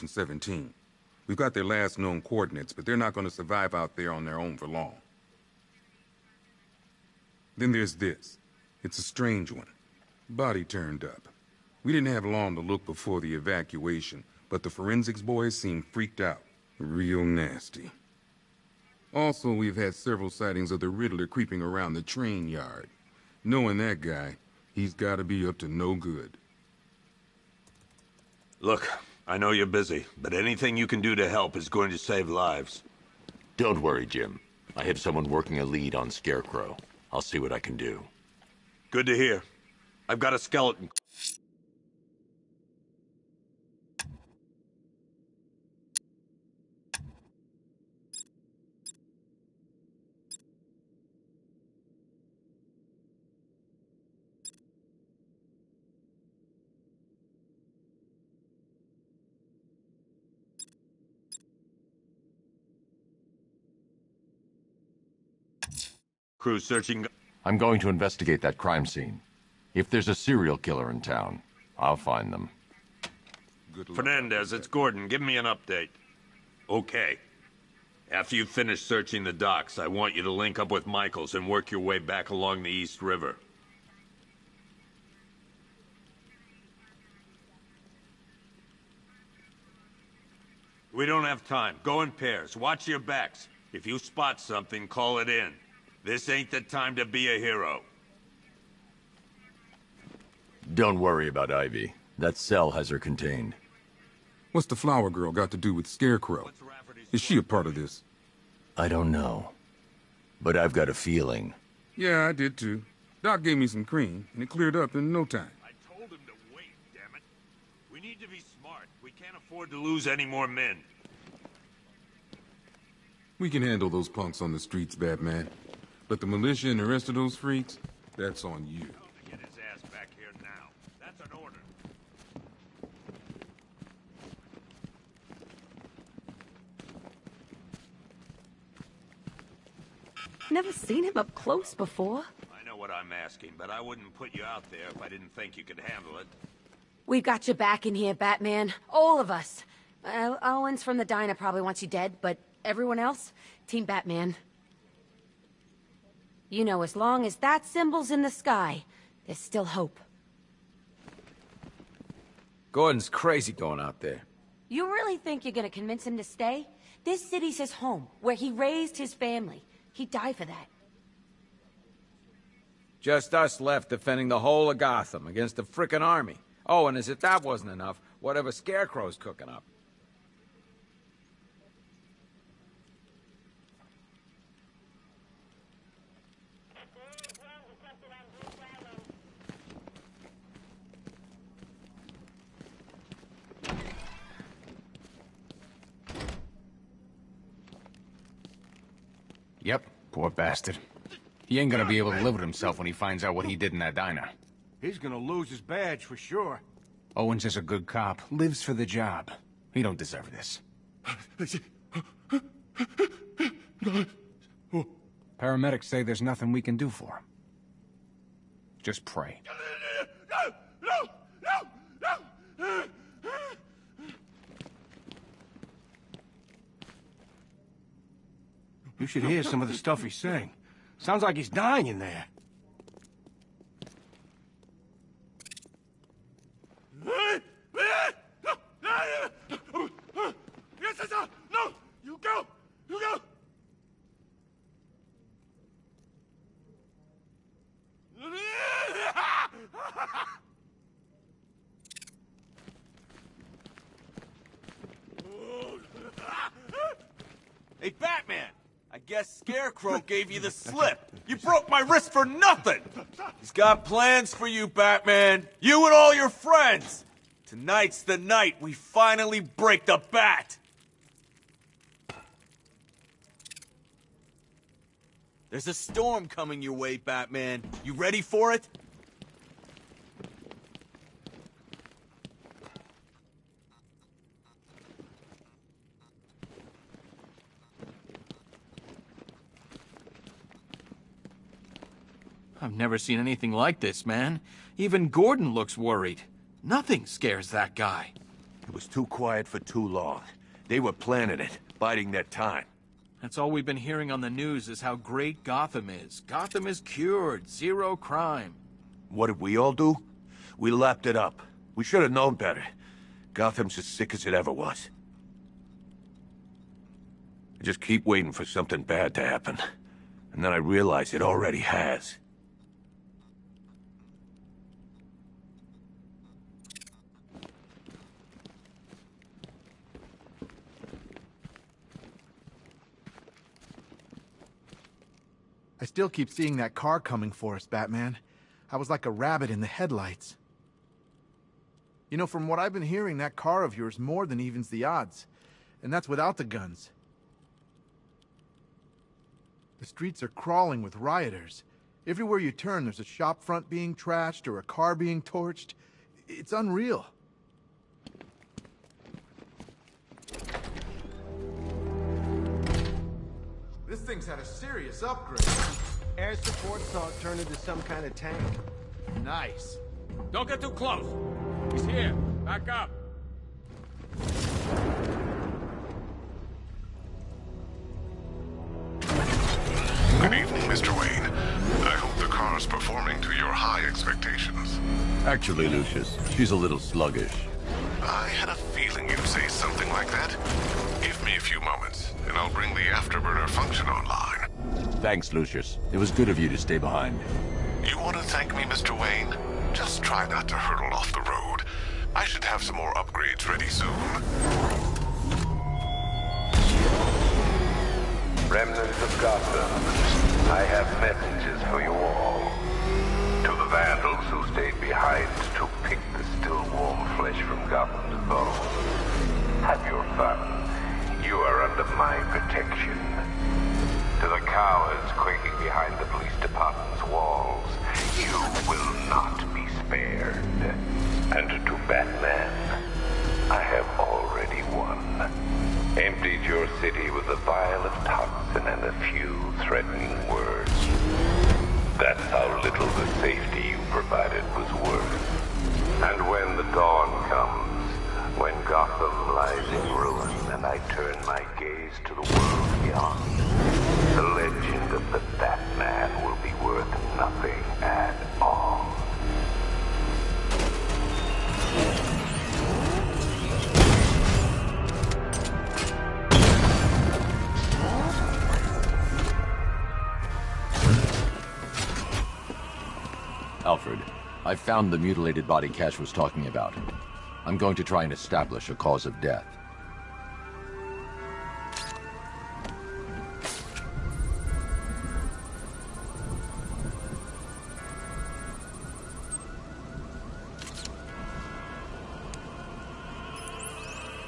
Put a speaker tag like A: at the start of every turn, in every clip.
A: 17. We've got their last known coordinates, but they're not going to survive out there on their own for long. Then there's this. It's a strange one. Body turned up. We didn't have long to look before the evacuation, but the forensics boys seemed freaked out. Real nasty. Also, we've had several sightings of the Riddler creeping around the train yard. Knowing that guy, he's got to be up to no good.
B: Look, I know you're busy, but anything you can do to help is going to save lives.
C: Don't worry, Jim. I have someone working a lead on Scarecrow. I'll see what I can do.
B: Good to hear. I've got a skeleton. Crew searching.
C: I'm going to investigate that crime scene. If there's a serial killer in town, I'll find them.
A: Good luck.
B: Fernandez, it's Gordon. Give me an update. Okay. After you finish searching the docks, I want you to link up with Michaels and work your way back along the East River. We don't have time. Go in pairs. Watch your backs. If you spot something, call it in. This ain't the time to be a hero.
C: Don't worry about Ivy. That cell has her contained.
A: What's the flower girl got to do with Scarecrow? Is she a part of this?
C: I don't know. But I've got a feeling.
A: Yeah, I did too. Doc gave me some cream, and it cleared up in no time.
B: I told him to wait, damn it. We need to be smart. We can't afford to lose any more men.
A: We can handle those punks on the streets, Batman. But the militia and the rest of those freaks, that's on you.
B: To get his ass back here now. That's an order.
D: Never seen him up close before.
B: I know what I'm asking, but I wouldn't put you out there if I didn't think you could handle it.
D: We've got your back in here, Batman. All of us. Owens from the diner probably wants you dead, but everyone else? Team Batman. You know, as long as that symbol's in the sky, there's still hope.
E: Gordon's crazy going out there.
D: You really think you're gonna convince him to stay? This city's his home, where he raised his family. He'd die for that.
E: Just us left defending the whole of Gotham against the frickin' army. Oh, and as if that wasn't enough, whatever Scarecrow's cooking up.
F: Yep, poor bastard. He ain't gonna be able to live with himself when he finds out what he did in that diner.
G: He's gonna lose his badge for sure.
F: Owens is a good cop, lives for the job. He don't deserve this. Paramedics say there's nothing we can do for him. Just pray.
G: You should hear some of the stuff he's saying. Sounds like he's dying in there. No! You go! You go!
H: Hey, Batman! I guess Scarecrow gave you the slip. You broke my wrist for nothing! He's got plans for you, Batman. You and all your friends. Tonight's the night we finally break the bat. There's a storm coming your way, Batman. You ready for it?
I: I've never seen anything like this, man. Even Gordon looks worried. Nothing scares that guy.
J: It was too quiet for too long. They were planning it, biding their time.
I: That's all we've been hearing on the news is how great Gotham is. Gotham is cured, zero crime.
J: What did we all do? We lapped it up. We should have known better. Gotham's as sick as it ever was. I just keep waiting for something bad to happen. And then I realize it already has.
K: I still keep seeing that car coming for us, Batman. I was like a rabbit in the headlights. You know, from what I've been hearing, that car of yours more than evens the odds. And that's without the guns. The streets are crawling with rioters. Everywhere you turn, there's a shop front being trashed or a car being torched. It's unreal. This thing's had a serious upgrade.
G: Air support saw it turn into some kind of tank.
E: Nice. Don't get too close. He's here. Back up.
L: Good evening, Mr. Wayne. I hope the car's performing to your high expectations.
C: Actually, Lucius, she's a little sluggish.
L: I had a feeling you'd say something like that. Give me a few moments, and I'll bring the afterburner function online.
C: Thanks, Lucius. It was good of you to stay behind.
L: You want to thank me, Mr. Wayne? Just try not to hurtle off the road. I should have some more upgrades ready soon.
M: Remnants of Gotham, I have messages for you all. To the vandals who stayed behind to pick the still warm flesh from Gotham's bones. Have your fun. You are under my protection. To the cowards quaking behind the police department's walls, you will not be spared. And to Batman, I have already won. Emptied your city with a vial of toxin and a few threatening words. That's how little the safety you provided was worth. And when the dawn comes, when Gotham lies in ruin and I turn my gaze to the world beyond, the legend of the Batman will be worth nothing at all.
C: Alfred, I found the mutilated body Cash was talking about. I'm going to try and establish a cause of death.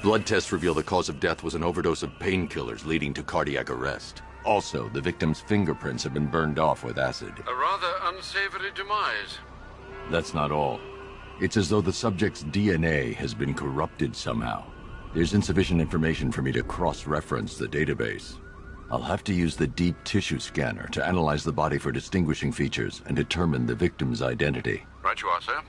C: Blood tests reveal the cause of death was an overdose of painkillers leading to cardiac arrest. Also, the victim's fingerprints have been burned off with acid.
N: A rather unsavory demise.
C: That's not all. It's as though the subject's DNA has been corrupted somehow. There's insufficient information for me to cross-reference the database. I'll have to use the deep tissue scanner to analyze the body for distinguishing features and determine the victim's identity.
N: Right you are, sir.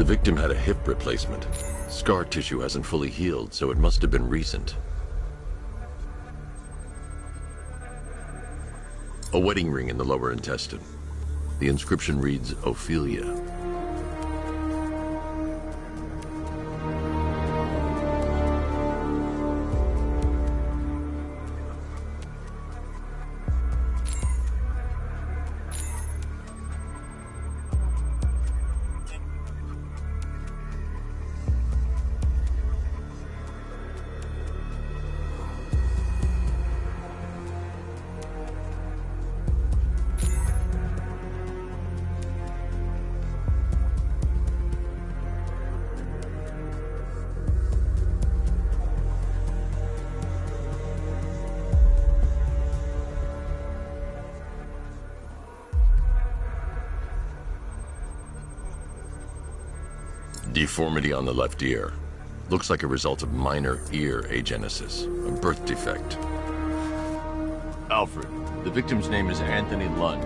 C: victim had a hip replacement. Scar tissue hasn't fully healed, so it must have been recent. A wedding ring in the lower intestine. The inscription reads, Ophelia. Deformity on the left ear. Looks like a result of minor ear agenesis, a birth defect. Alfred, the victim's name is Anthony Lund.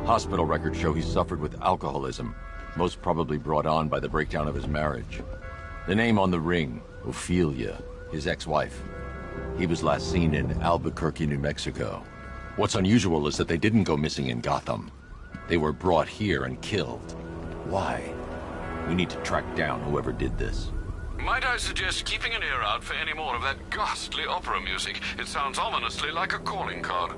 C: Hospital records show he suffered with alcoholism, most probably brought on by the breakdown of his marriage. The name on the ring, Ophelia, his ex-wife. He was last seen in Albuquerque, New Mexico. What's unusual is that they didn't go missing in Gotham. They were brought here and killed. Why? We need to track down whoever did this.
N: Might I suggest keeping an ear out for any more of that ghastly opera music? It sounds ominously like a calling card.